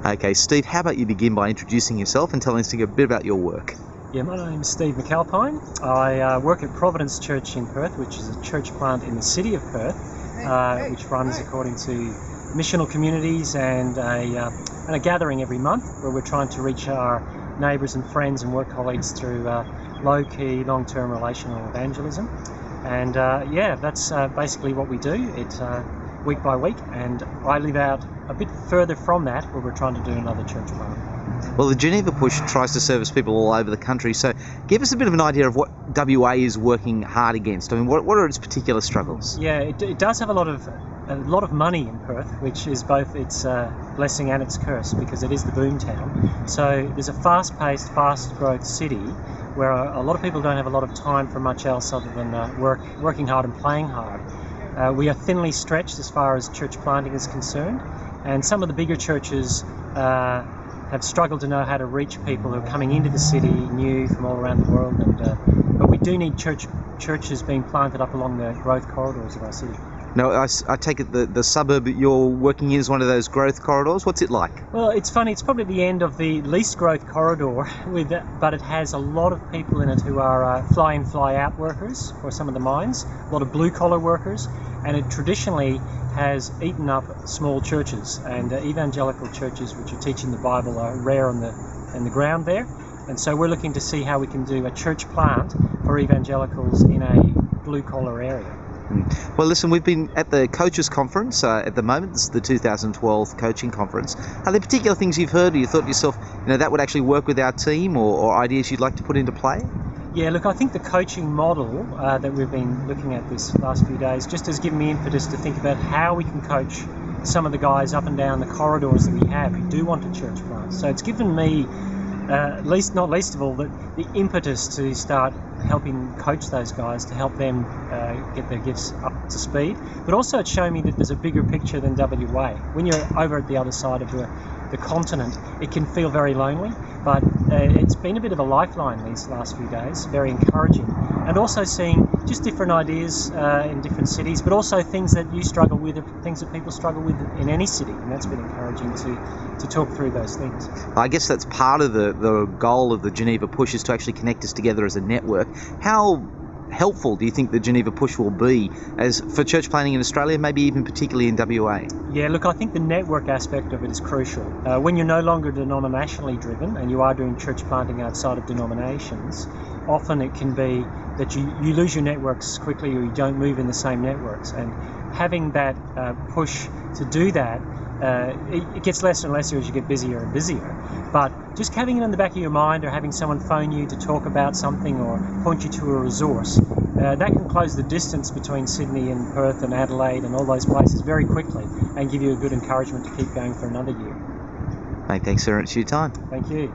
Okay, Steve, how about you begin by introducing yourself and telling us a bit about your work? Yeah, my name's Steve McAlpine. I work at Providence Church in Perth, which is a church plant in the city of Perth, which runs according to missional communities and a gathering every month where we're trying to reach our neighbours and friends and work colleagues through low-key, long-term relational evangelism. And that's basically what we do. It's week by week, and I live out a bit further from that where we're trying to do another church plant. Well, the Geneva Push tries to service people all over the country, so give us a bit of an idea of what WA is working hard against. I mean, what are its particular struggles? Yeah, it does have a lot of money in Perth, which is both its blessing and its curse, because it is the boom town. So there's a fast-paced, fast-growth city where a lot of people don't have a lot of time for much else other than working hard and playing hard. We are thinly stretched as far as church planting is concerned, and some of the bigger churches have struggled to know how to reach people who are coming into the city new from all around the world. But we do need churches being planted up along the growth corridors of our city. Now, I take it the suburb that you're working in is one of those growth corridors. What's it like? Well, it's funny. It's probably the end of the least growth corridor, but it has a lot of people in it who are fly-in, fly-out workers for some of the mines, a lot of blue-collar workers, and it traditionally has eaten up small churches, and evangelical churches which are teaching the Bible are rare in the ground there. And so we're looking to see how we can do a church plant for evangelicals in a blue-collar area. Well, listen, we've been at the Coaches Conference at the moment. This is the 2012 Coaching Conference. Are there particular things you've heard or you thought to yourself, that would actually work with our team, or ideas you'd like to put into play? Yeah, look, I think the coaching model that we've been looking at this last few days just has given me impetus to think about how we can coach some of the guys up and down the corridors that we have who do want a church plant. So it's given me, not least of all, the impetus to start helping coach those guys to help them get their gifts up to speed. But also it's shown me that there's a bigger picture than WA. When you're over at the other side of the continent, it can feel very lonely, but it's been a bit of a lifeline these last few days, very encouraging. And also seeing just different ideas in different cities, but also things that you struggle with, or things that people struggle with in any city, and that's been encouraging to talk through those things. I guess that's part of the goal of the Geneva Push, is to actually connect us together as a network. How helpful do you think the Geneva Push will be for church planting in Australia, maybe even particularly in WA? Yeah, look, I think the network aspect of it is crucial. When you're no longer denominationally driven and you are doing church planting outside of denominations, often it can be that you lose your networks quickly, or you don't move in the same networks. And having that push to do that, it gets less and lesser as you get busier and busier. But just having it in the back of your mind, or having someone phone you to talk about something or point you to a resource, that can close the distance between Sydney and Perth and Adelaide and all those places very quickly, and give you a good encouragement to keep going for another year. Hey, thanks very much for your time. Thank you.